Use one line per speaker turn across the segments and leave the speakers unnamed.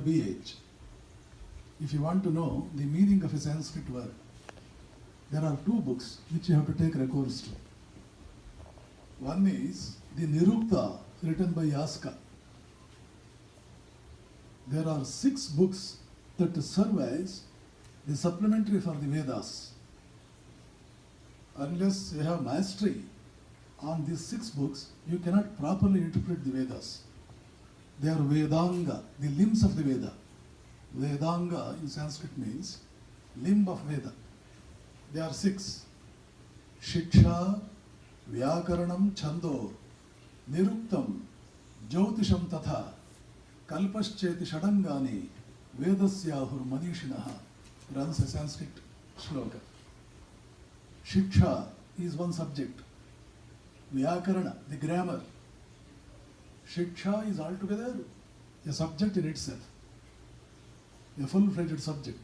BH. If you want to know the meaning of a Sanskrit word, there are two books which you have to take recourse to. One is the Nirukta, written by Yaska. There are 6 books that serve as the supplementary for the Vedas. Unless you have mastery on these 6 books, you cannot properly interpret the Vedas. They are Vedanga, the limbs of the Veda. Vedanga in Sanskrit means limb of Veda. They are 6. Shiksha, Vyakaranam, Chando, Niruktam, Jyotisham Tatha, Kalpascheti Shadangani, Vedasyahur Manishinaha, runs a Sanskrit shloka. Shiksha is one subject. Vyakarana, the grammar. Shiksha is altogether a subject in itself, a full-fledged subject.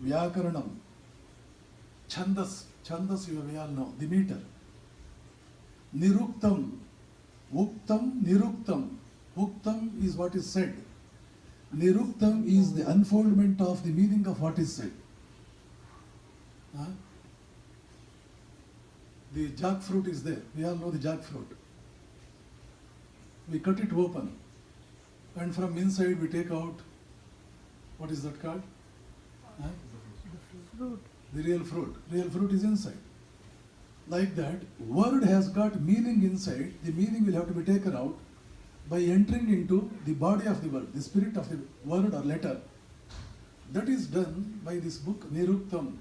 Vyakaranam, Chandas, Chandas we all know, the meter. Niruktam, Uktam, Niruktam. Uktam is what is said. Niruktam is the unfoldment of the meaning of what is said. The jackfruit is there. We all know the jackfruit. We cut it open, and from inside we take out, what is that called?
The fruit.
The real fruit. Real fruit is inside. Like that, word has got meaning inside. The meaning will have to be taken out by entering into the body of the word, the spirit of the word or letter. That is done by this book, Niruktam,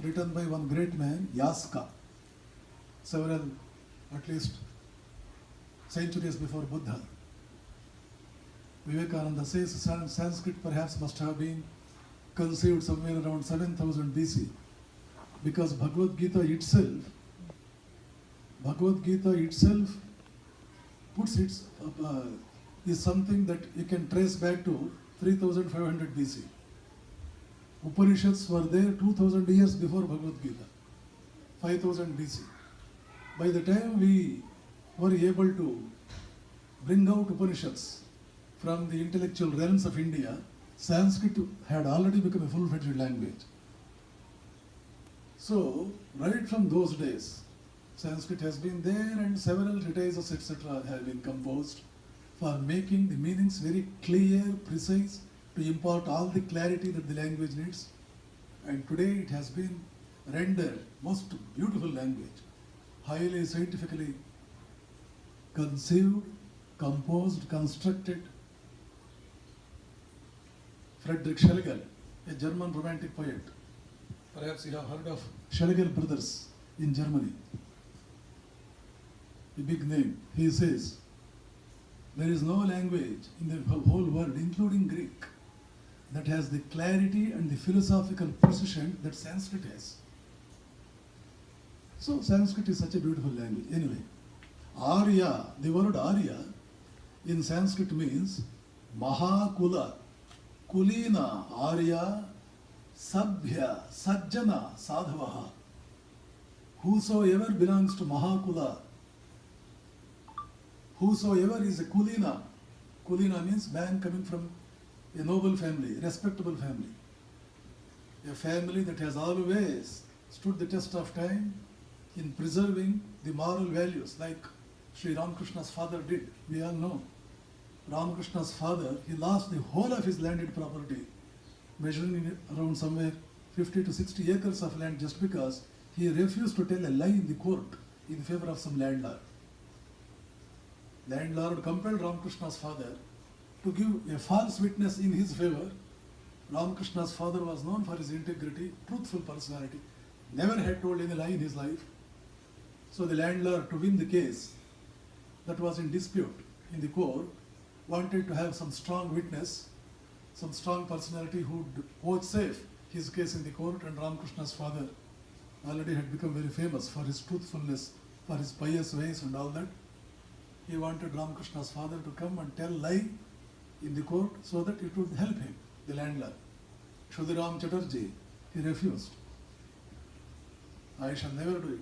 written by one great man, Yaska, several, at least, centuries before Buddha. Vivekananda says Sanskrit perhaps must have been conceived somewhere around 7000 BC, because Bhagavad Gita itself puts it is something that you can trace back to 3500 BC. Upanishads were there 2000 years before Bhagavad Gita, 5000 BC. By the time we were able to bring out Upanishads from the intellectual realms of India, Sanskrit had already become a full-fledged language. So, right from those days, Sanskrit has been there, and several treatises, etc. have been composed for making the meanings very clear, precise, to impart all the clarity that the language needs. And today it has been rendered most beautiful language, highly scientifically conceived, composed, constructed. Friedrich Schlegel, a German romantic poet. Perhaps you have heard of Schlegel brothers in Germany. A big name. He says, there is no language in the whole world, including Greek, that has the clarity and the philosophical precision that Sanskrit has. So Sanskrit is such a beautiful language. Anyway, Arya, the word Arya in Sanskrit means Mahakula, Kulina, Arya, Sabhya, Sajjana, Sadhavaha. Whosoever belongs to Mahakula, whosoever is a Kulina, Kulina means man coming from a noble family, respectable family. A family that has always stood the test of time in preserving the moral values, like Sri Ramakrishna's father did. We all know. Ramakrishna's father, he lost the whole of his landed property, measuring around somewhere 50 to 60 acres of land, just because he refused to tell a lie in the court in favor of some landlord. Landlord compelled Ramakrishna's father to give a false witness in his favor. Ramakrishna's father was known for his integrity, truthful personality, never had told any lie in his life. So the landlord, to win the case that was in dispute in the court, wanted to have some strong witness, some strong personality who would vouchsafe his case in the court, and Ramakrishna's father already had become very famous for his truthfulness, for his pious ways and all that. He wanted Ramakrishna's father to come and tell lie in the court so that it would help him, the landlord. Shudiram Chatterjee, he refused. I shall never do it.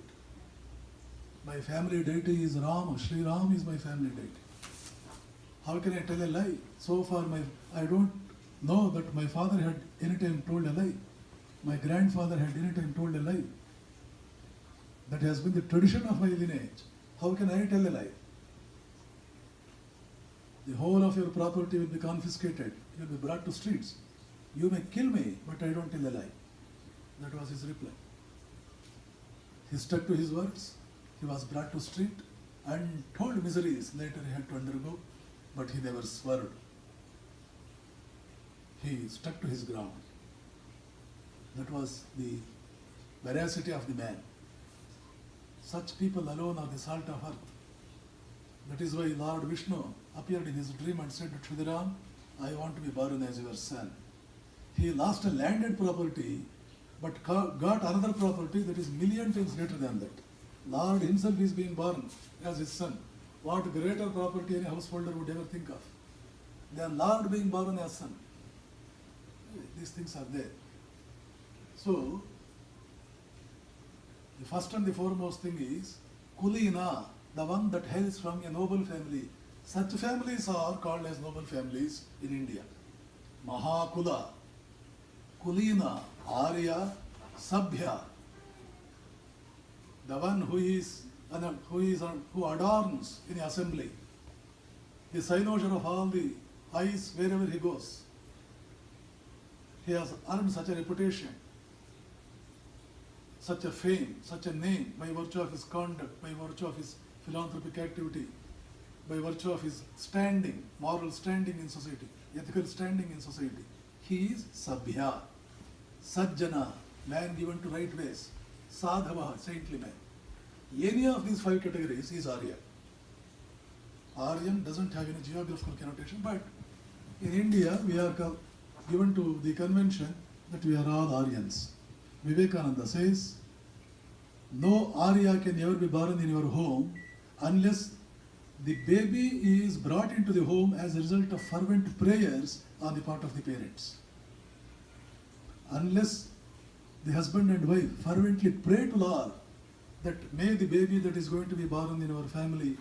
My family deity is Ram, Sri Ram is my family deity. How can I tell a lie? So far, I don't know that my father had any time told a lie. My grandfather had any time told a lie. That has been the tradition of my lineage. How can I tell a lie? The whole of your property will be confiscated. You will be brought to streets. You may kill me, but I don't tell a lie. That was his reply. He stuck to his words. He was brought to street. Untold miseries later he had to undergo, but he never swerved. He stuck to his ground. That was the veracity of the man. Such people alone are the salt of earth. That is why Lord Vishnu appeared in his dream and said to Kshidiram, I want to be born as your son. He lost a landed property, but got another property that is million times greater than that. Lord himself is being born as his son. What greater property any householder would ever think of than Lord being born as son? These things are there. So, the first and the foremost thing is Kulina, the one that hails from a noble family. Such families are called as noble families in India. Mahakula, Kulina, Arya, Sabhya, the one who adorns in the assembly, the cynosure of all the eyes wherever he goes. He has earned such a reputation, such a fame, such a name by virtue of his conduct, by virtue of his philanthropic activity, by virtue of his standing, moral standing in society, ethical standing in society. He is Sabhya, Sajjana, man given to right ways, Sadhava, saintly man. Any of these five categories is Arya. Aryan doesn't have any geographical connotation, but in India we are given to the convention that we are all Aryans. Vivekananda says, no Arya can ever be born in your home unless the baby is brought into the home as a result of fervent prayers on the part of the parents. Unless the husband and wife fervently pray to Lord that may the baby that is going to be born in our family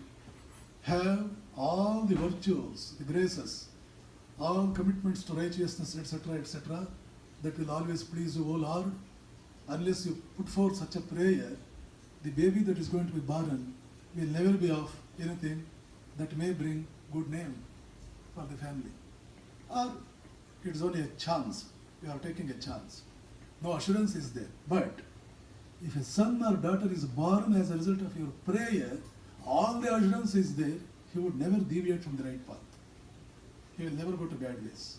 have all the virtues, the graces, all commitments to righteousness, etc., etc., that will always please you, O Lord. Unless you put forth such a prayer, the baby that is going to be born will never be of anything that may bring good name for the family. Or it is only a chance. You are taking a chance. No assurance is there. But if a son or daughter is born as a result of your prayer, all the assurance is there, he would never deviate from the right path. He will never go to bad ways.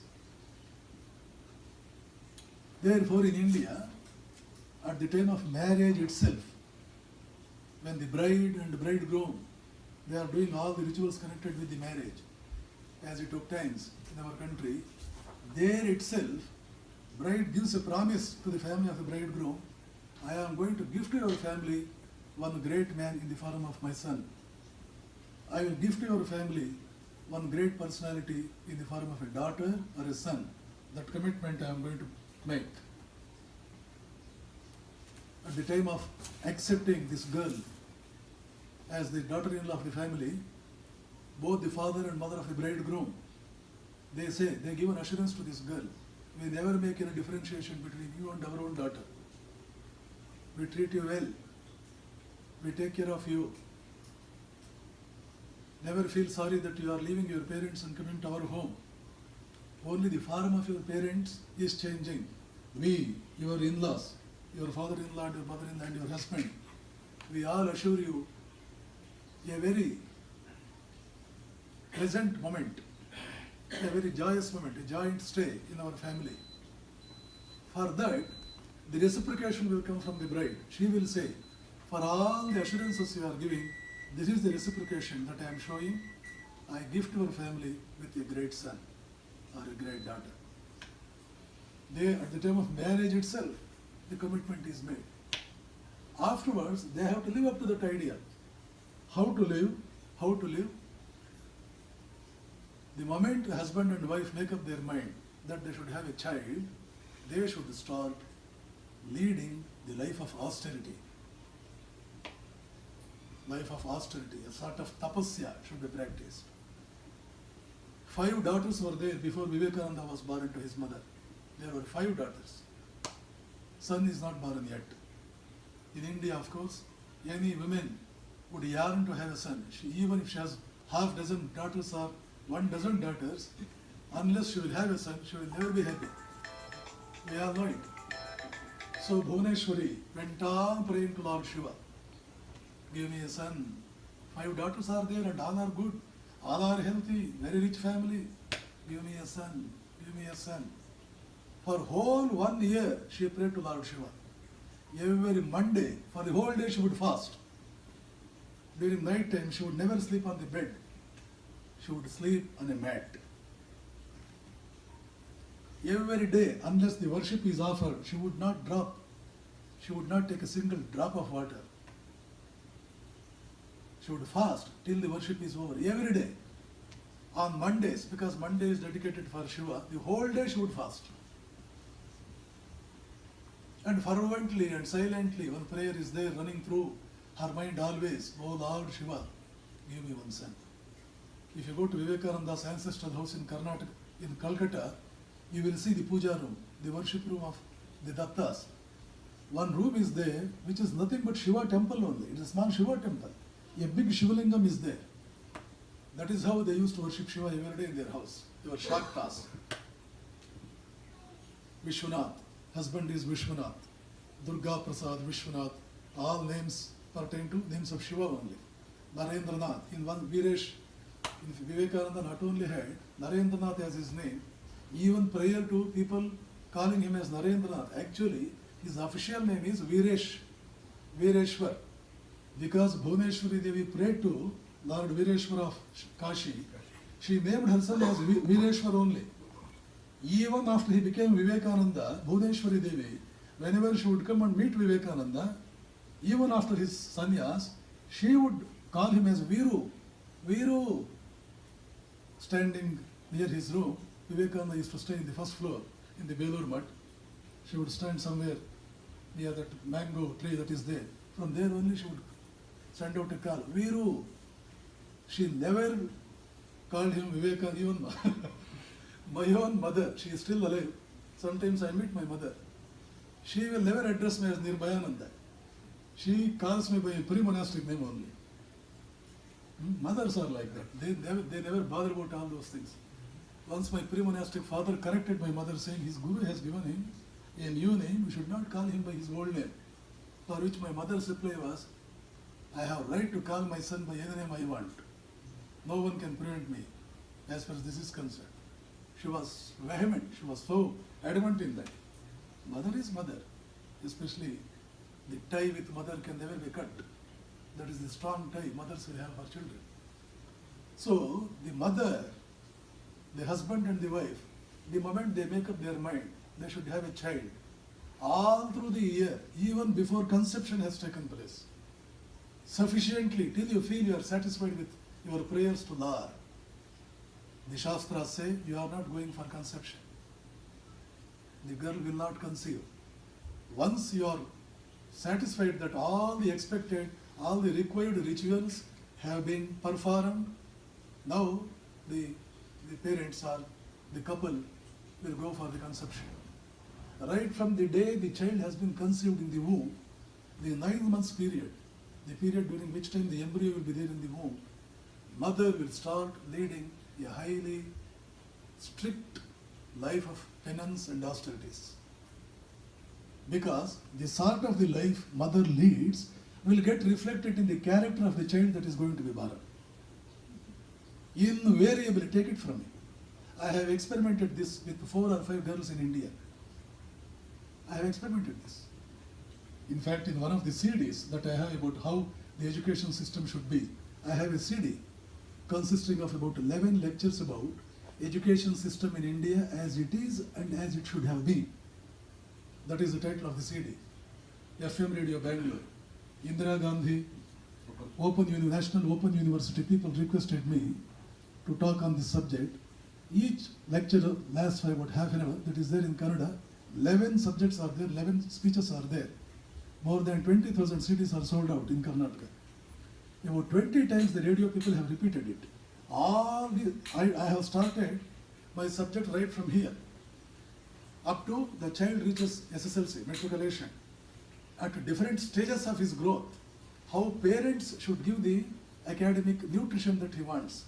Therefore, in India, at the time of marriage itself, when the bride and bridegroom, they are doing all the rituals connected with the marriage, as it obtains in our country, there itself, bride gives a promise to the family of the bridegroom, I am going to gift to your family one great man in the form of my son. I will gift to your family one great personality in the form of a daughter or a son. That commitment I am going to make. At the time of accepting this girl as the daughter-in-law of the family, both the father and mother of the bridegroom, they give an assurance to this girl, we never make any differentiation between you and our own daughter. We treat you well. We take care of you. Never feel sorry that you are leaving your parents and coming to our home. Only the form of your parents is changing. We, your in-laws, your father-in-law and your mother-in-law and your husband, we all assure you a very pleasant moment, a very joyous moment, a joint stay in our family. For that, the reciprocation will come from the bride. She will say, for all the assurances you are giving, this is the reciprocation that I am showing. I gift your family with a great son or a great daughter. At the time of marriage itself, the commitment is made. Afterwards, they have to live up to that idea. How to live? How to live? The moment the husband and wife make up their mind that they should have a child, they should start leading the life of austerity. Life of austerity, a sort of tapasya should be practiced. 5 daughters were there before Vivekananda was born to his mother. There were 5 daughters. Son is not born yet. In India, of course, any woman would yearn to have a son. Even if she has half dozen daughters or 1 dozen daughters, unless she will have a son, she will never be happy. We all know it. So Bhuvaneshwari went on praying to Lord Shiva. Give me a son. 5 daughters are there and all are good. All are healthy, very rich family. Give me a son. Give me a son. For whole 1 year, she prayed to Lord Shiva. Every Monday, for the whole day she would fast. During night time, she would never sleep on the bed. She would sleep on a mat. Every day, unless the worship is offered, she would not drop. She would not take a single drop of water. She would fast till the worship is over. Every day. On Mondays, because Monday is dedicated for Shiva, the whole day she would fast. And fervently and silently, one prayer is there running through her mind always. Oh Lord Shiva, give me one son. If you go to Vivekananda's ancestral house in Karnataka, in Calcutta, you will see the puja room, the worship room of the Dattas. One room is there, which is nothing but Shiva temple only. It is a small Shiva temple. A big Shivalingam is there. That is how they used to worship Shiva every day in their house. They were Shaktas. Vishwanath, husband is Vishwanath. Durga Prasad, Vishwanath, all names pertain to names of Shiva only. Narendranath, in one Viresh, in Vivekananda not only had Narendranath as his name, even prior to people calling him as Narendranath, actually his official name is Vireshwar. Because Bhuvaneshwari Devi prayed to Lord Vireshwar of Kashi, she named herself as Vireshwar only. Even after he became Vivekananda, Bhuvaneshwari Devi, whenever she would come and meet Vivekananda, even after his sannyas, she would call him as Viru. Viru. Standing near his room, Vivekananda used to stay in the first floor in the Belur Mutt. She would stand somewhere near that mango tree that is there. From there only she would send out a call, Viru. She never called him Vivekananda, even my own mother, she is still alive. Sometimes I meet my mother. She will never address me as Nirbhayananda. She calls me by a pre-monastic name only. Mothers are like that. They never bother about all those things. Once my pre-monastic father corrected my mother saying his guru has given him a new name, we should not call him by his old name. For which my mother's reply was, I have right to call my son by any name I want. No one can prevent me as far as this is concerned. She was vehement, she was so adamant in that. Mother is mother, especially the tie with mother can never be cut. That is the strong tie mothers will have for children. So the mother, the husband and the wife, the moment they make up their mind, they should have a child. All through the year, even before conception has taken place. Sufficiently, till you feel you are satisfied with your prayers to Lord. The Shastras say you are not going for conception. The girl will not conceive. Once you are satisfied that all the expected, all the required rituals have been performed, now the parents or the couple will go for the conception. Right from the day the child has been conceived in the womb, the 9 months period, the period during which time the embryo will be there in the womb, mother will start leading a highly strict life of penance and austerities. Because the sort of the life mother leads will get reflected in the character of the child that is going to be born. Invariably, take it from me. I have experimented this with 4 or 5 girls in India. I have experimented this. In fact, in one of the CDs that I have about how the education system should be, I have a CD consisting of about 11 lectures about education system in India as it is and as it should have been. That is the title of the CD. FM Radio Bangalore. Indira Gandhi, National Open University people requested me to talk on this subject. Each lecture lasts for about half an hour. That is there in Kannada. 11 subjects are there, 11 speeches are there. More than 20,000 CDs are sold out in Karnataka. About 20 times the radio people have repeated it. I have started my subject right from here up to the child reaches SSLC, matriculation. At different stages of his growth, how parents should give the academic nutrition that he wants,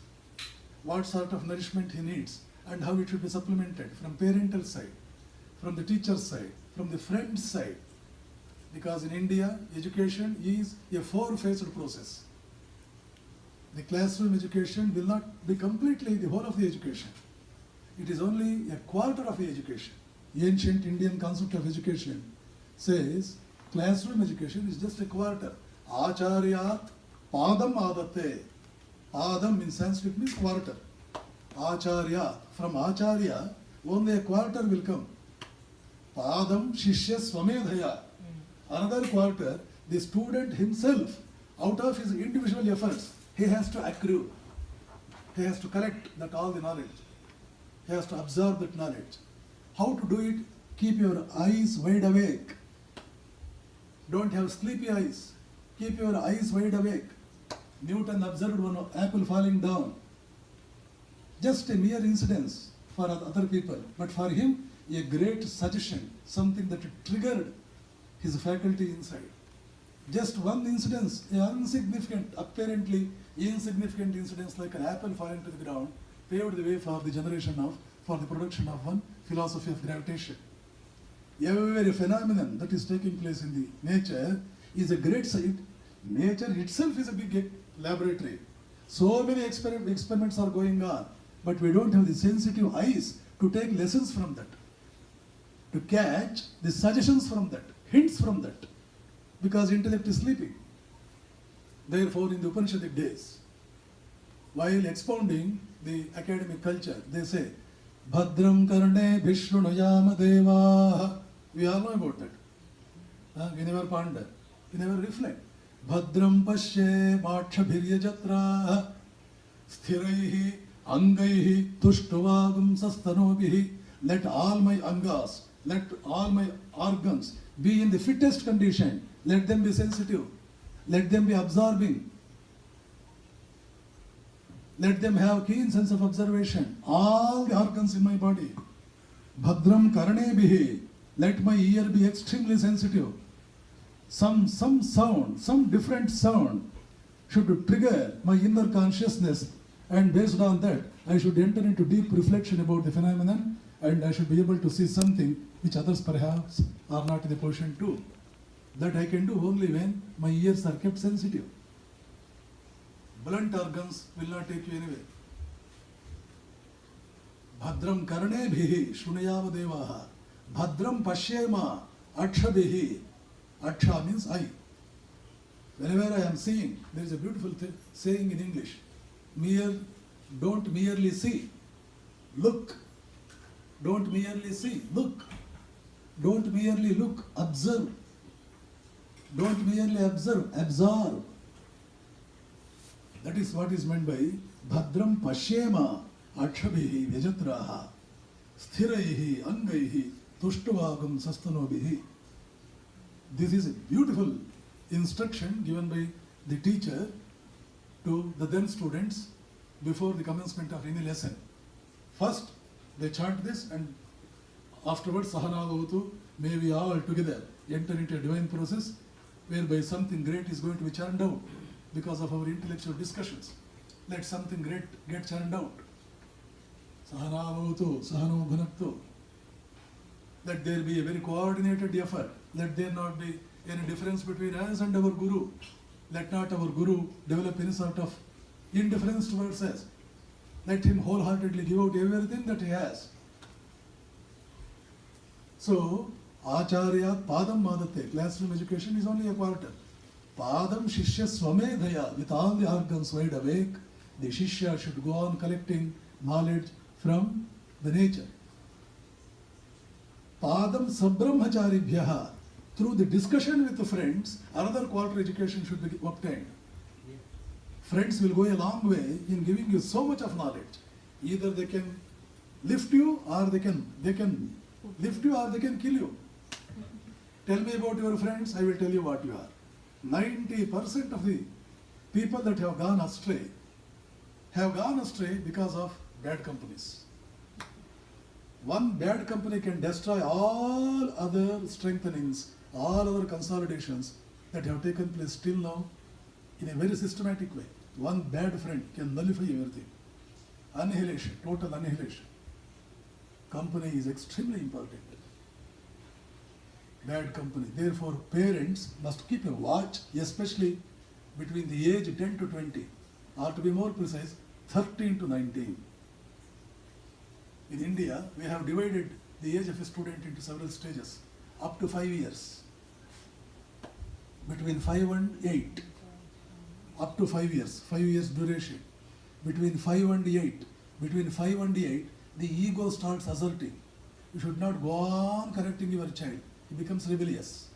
what sort of nourishment he needs, and how it should be supplemented from parental side, from the teacher's side, from the friend's side. Because in India, education is a four-phased process. The classroom education will not be completely the whole of the education. It is only a quarter of the education. Ancient Indian concept of education says classroom education is just a quarter. Acharyat padam adate. Padam in Sanskrit means quarter. Acharya, from Acharya, only a quarter will come. Padam shishya swamedhaya. Another quarter, the student himself, out of his individual efforts, he has to accrue. He has to collect that all the knowledge. He has to absorb that knowledge. How to do it? Keep your eyes wide awake. Don't have sleepy eyes. Keep your eyes wide awake. Newton observed one apple falling down. Just a mere incidence for other people, but for him, a great suggestion, something that triggered his faculty inside. Just one incidence, an insignificant, apparently insignificant incidence like an apple falling to the ground, paved the way for the production of one philosophy of gravitation. Every phenomenon that is taking place in the nature is a great sight. Nature itself is a big laboratory. So many experiments are going on, but we don't have the sensitive eyes to take lessons from that, to catch the suggestions from that, hints from that, because intellect is sleeping. Therefore, in the Upanishadic days, while expounding the academic culture, they say, Bhadram karne bhishrunayama deva. We all know about that. We never ponder, we never reflect. Bhadram pashe makshabhirya jatra sthiraihi angaihi tushtuvagum sastanobihi. Let all my angas, let all my organs be in the fittest condition. Let them be sensitive. Let them be absorbing. Let them have keen sense of observation. All the organs in my body. Bhadram karnebihi. Let my ear be extremely sensitive. Some sound, some different sound should trigger my inner consciousness, and based on that, I should enter into deep reflection about the phenomenon, and I should be able to see something which others perhaps are not in the position to. That I can do only when my ears are kept sensitive. Blunt organs will not take you anywhere. Bhadram karnebhihi shrunayama devaha. Bhadram pashyema akshabhihi. Aksha means eye. Whenever I am seeing, there is a beautiful saying in English. Don't merely see, look. Don't merely see, look. Don't merely look, observe. Don't merely observe, absorb. That is what is meant by Bhadram pashyema akshabhihi vyajatraha sthiraihi angaihi tushtuvagam sastanobihi. This is a beautiful instruction given by the teacher to the then students before the commencement of any lesson. First, they chant this, and afterwards, Sahana Bhavatu, may we all together enter into a divine process whereby something great is going to be churned out because of our intellectual discussions. Let something great get churned out. Sahana Bhavatu, Sahano Bhunaktu. Let there be a very coordinated effort. Let there not be any difference between us and our Guru. Let not our Guru develop any sort of indifference towards us. Let him wholeheartedly give out everything that he has. So, Acharya Padam Madate, classroom education is only a quarter. Padam Shishya Swamedhaya, with all the organs wide awake, the Shishya should go on collecting knowledge from the nature. Padam Sabrahmacharibhyaha, through the discussion with the friends, another quarter education should be obtained. Friends will go a long way in giving you so much of knowledge. Either they can lift you, or they can lift you, or they can kill you. Tell me about your friends, I will tell you what you are. 90% of the people that have gone astray have gone astray because of bad companies. One bad company can destroy all other strengthenings, all other consolidations that have taken place till now in a very systematic way. One bad friend can nullify everything. Annihilation, total annihilation. Company is extremely important. Bad company. Therefore, parents must keep a watch, especially between the age 10 to 20, or to be more precise, 13 to 19. In India, we have divided the age of a student into several stages, up to 5 years. Between 5 and 8, up to 5 years, 5 years duration. Between 5 and 8, between 5 and 8, the ego starts asserting. You should not go on correcting your child. He becomes rebellious.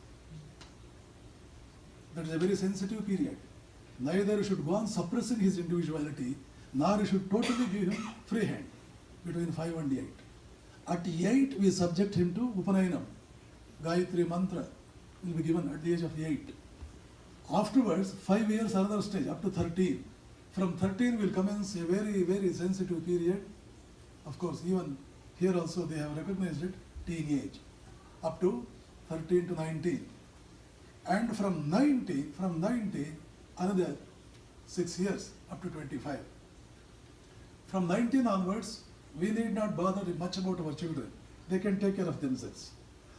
That is a very sensitive period. Neither you should go on suppressing his individuality, nor you should totally give him free hand between 5 and 8. At 8, we subject him to Upanayinam. Gayatri mantra will be given at the age of 8. Afterwards, 5 years another stage, up to 13. From 13 will commence a very, very sensitive period. Of course, even here also they have recognized it, teenage, up to 13 to 19. And from 19, another 6 years, up to 25. From 19 onwards, we need not bother much about our children. They can take care of themselves.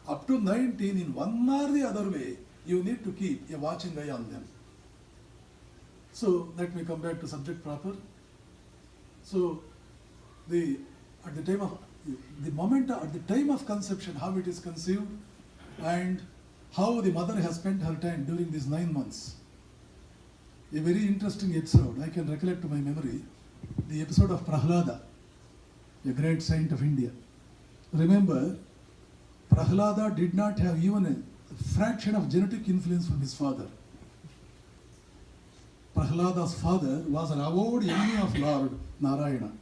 Up to 19, in one or the other way, you need to keep a watching eye on them. So let me come back to subject proper. So at the time of conception, how it is conceived, and how the mother has spent her time during these 9 months. A very interesting episode, I can recollect to my memory, the episode of Prahlada, a great saint of India. Remember, Prahlada did not have even a fraction of genetic influence from his father. Prahlada's father was an avowed enemy of Lord Narayana.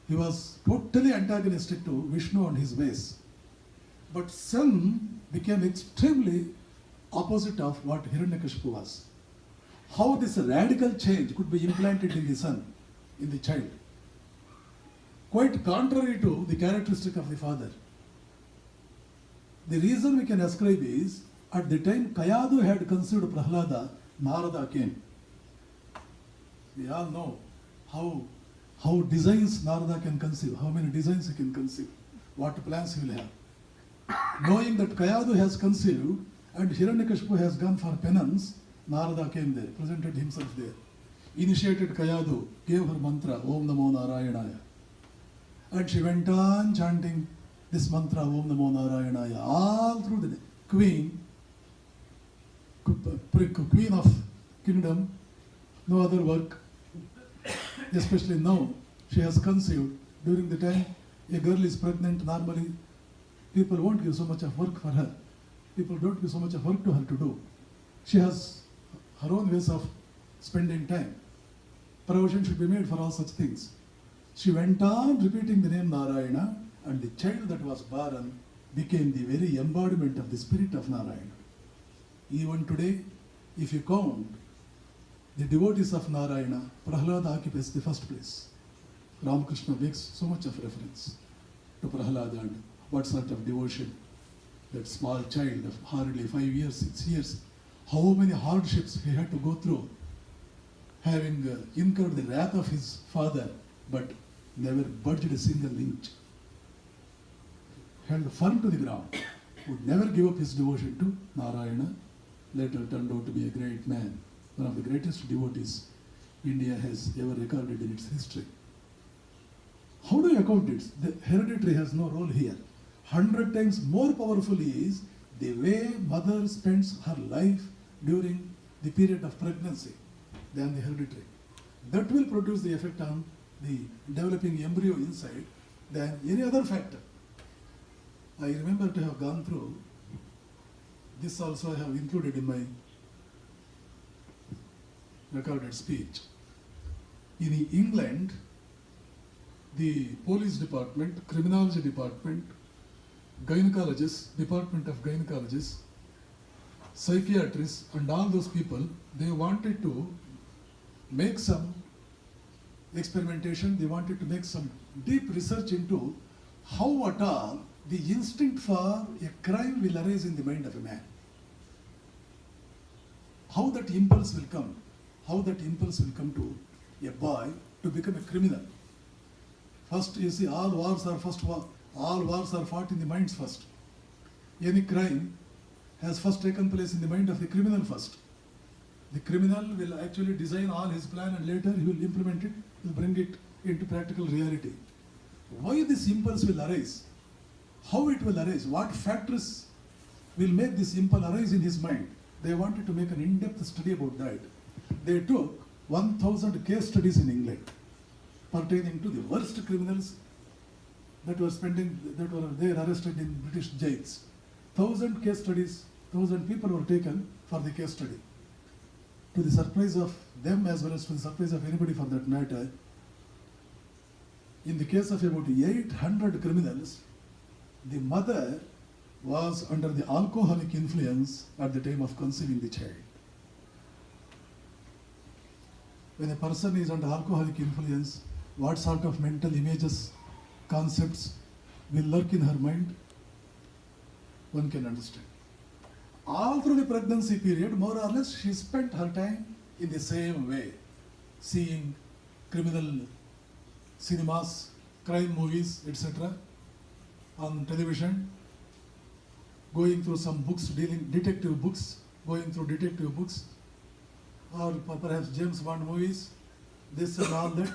He was totally antagonistic to Vishnu and his ways. But son became extremely opposite of what Hiranyakashipu was. How this radical change could be implanted in the son, in the child, quite contrary to the characteristic of the father. The reason we can ascribe is, at the time Kayadu had conceived Prahlada, Narada came. We all know how designs Narada can conceive, how many designs he can conceive, what plans he will have. Knowing that Kayadu has conceived and Hiranyakashipu has gone for penance, Narada came there, presented himself there, initiated Kayadu, gave her mantra, Om Namo Narayanaya. And she went on chanting this mantra, Om Namo Narayanaya, all through the day. Queen of kingdom, no other work. Especially now, she has conceived. During the time a girl is pregnant, normally people won't give so much of work for her. People don't give so much of work to her to do. She has her own ways of spending time. Provision should be made for all such things. She went on repeating the name Narayana, and the child that was born became the very embodiment of the spirit of Narayana. Even today, if you count the devotees of Narayana, Prahlada occupies the first place. Ramakrishna makes so much of reference to Prahlada and what sort of devotion. That small child of hardly 5 years, 6 years, how many hardships he had to go through, having incurred the wrath of his father, but never budged a single inch. Held firm to the ground, would never give up his devotion to Narayana. Later turned out to be a great man, one of the greatest devotees India has ever recorded in its history. How do you account it? The hereditary has no role here. 100 times more powerful is the way mother spends her life during the period of pregnancy than the hereditary. That will produce the effect on the developing embryo inside than any other factor. I remember to have gone through, this also I have included in my recorded speech. In England, the police department, criminology department, gynecologists, department of gynecologists, psychiatrists and all those people, they wanted to make some experimentation. They wanted to make some deep research into how at all the instinct for a crime will arise in the mind of a man. How that impulse will come. How that impulse will come to a boy to become a criminal. First, you see, all wars are fought in the minds first. Any crime has first taken place in the mind of the criminal first. The criminal will actually design all his plan and later he will implement it, will bring it into practical reality. Why this impulse will arise? How it will arise? What factors will make this impulse arise in his mind? They wanted to make an in-depth study about that. They took 1,000 case studies in England pertaining to the worst criminals that were there arrested in British jails. 1,000 case studies, 1,000 people were taken for the case study. To the surprise of them as well as to the surprise of anybody for that matter, in the case of about 800 criminals, the mother was under the alcoholic influence at the time of conceiving the child. When a person is under alcoholic influence, what sort of mental images, concepts will lurk in her mind? One can understand. All through the pregnancy period, more or less, she spent her time in the same way, seeing criminal cinemas, crime movies, etc. on television, going through some books, detective books, or perhaps James Bond movies, this and all that.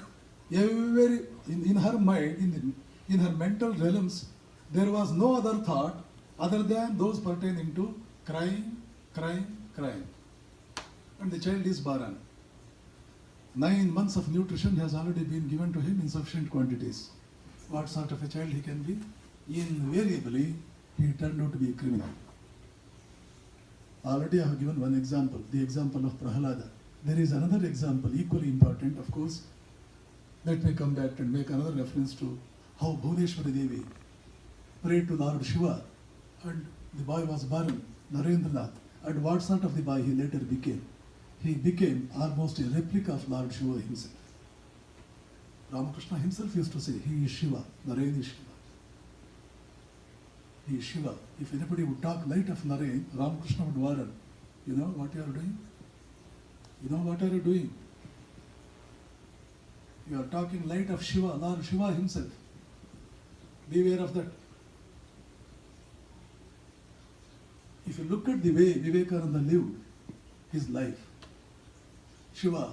In her mind, in her mental realms, there was no other thought other than those pertaining to crime. And the child is born. 9 months of nutrition has already been given to him in sufficient quantities. What sort of a child he can be? Invariably, he turned out to be a criminal. Already I have given one example, the example of Prahalada. There is another example, equally important, of course. Let me come back and make another reference to how Bhuvneshwari Devi prayed to Lord Shiva, and the boy was born, Narendranath. And what sort of the boy he later became? He became almost a replica of Lord Shiva himself. Ramakrishna himself used to say, he is Shiva, Naren is Shiva. He is Shiva. If anybody would talk light of Naren, Ramakrishna would warn, you know what you are doing? You know what are you doing? You are talking light of Shiva, Lord Shiva himself. Beware of that. If you look at the way Vivekananda lived his life, Shiva,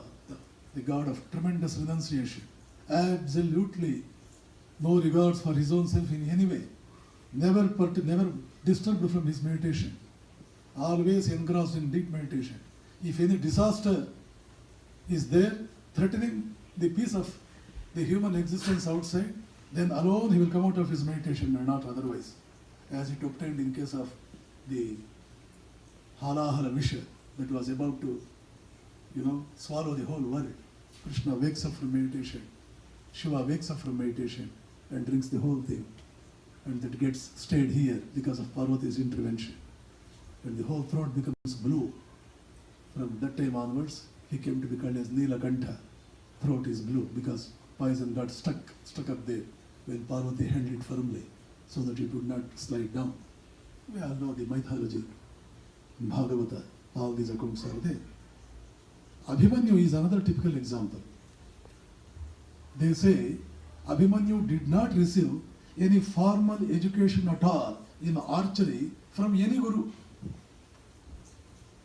the god of tremendous renunciation, absolutely no regards for his own self in any way, never disturbed from his meditation, always engrossed in deep meditation. If any disaster is there threatening the peace of the human existence outside, then alone he will come out of his meditation and not otherwise, as it obtained in case of the Halahala Visha that was about to, swallow the whole world. Krishna wakes up from meditation, Shiva wakes up from meditation and drinks the whole thing, and that gets stayed here because of Parvati's intervention, and the whole throat becomes blue. From that time onwards, he came to be called as Nilakantha. Throat is blue because poison got stuck up there when Parvati held it firmly so that it would not slide down. We all know the mythology, Bhagavata, all these accounts are there. Abhimanyu is another typical example. They say Abhimanyu did not receive any formal education at all in archery from any guru.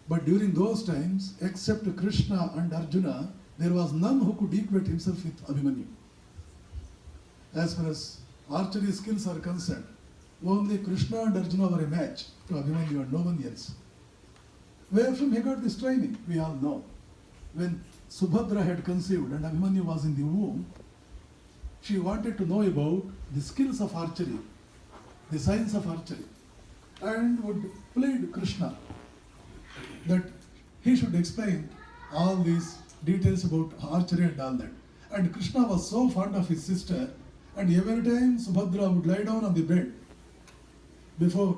But during those times, except Krishna and Arjuna, there was none who could equate himself with Abhimanyu. As far as archery skills are concerned, only Krishna and Arjuna were a match to Abhimanyu and no one else. Where from he got this training? We all know. When Subhadra had conceived and Abhimanyu was in the womb, she wanted to know about the skills of archery, the science of archery, and would plead Krishna that he should explain all these details about archery and all that. And Krishna was so fond of his sister, and every time Subhadra would lie down on the bed before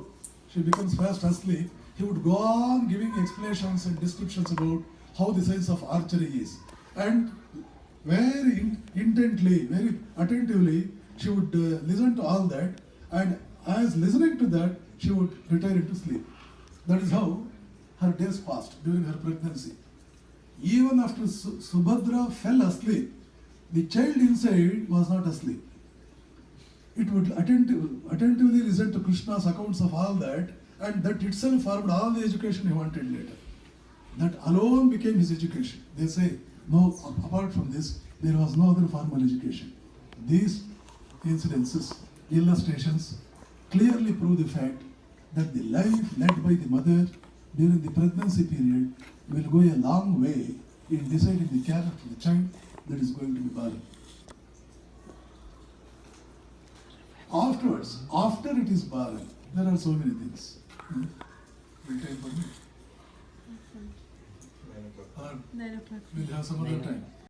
she becomes fast asleep, he would go on giving explanations and descriptions about how the science of archery is. And very intently, very attentively, she would listen to all that, and as listening to that, she would retire into sleep. That is how her days passed during her pregnancy. Even after Subhadra fell asleep, the child inside was not asleep. It would attentively listen to Krishna's accounts of all that, and that itself formed all the education he wanted later. That alone became his education. They say, no, apart from this, there was no other formal education. These incidences, illustrations, clearly prove the fact that the life led by the mother during the pregnancy period will go a long way in deciding the character of the child that is going to be born. Afterwards, after it is born, there are so many things. Will take 1 minute. Or
9 o'clock.
we'll have some other time.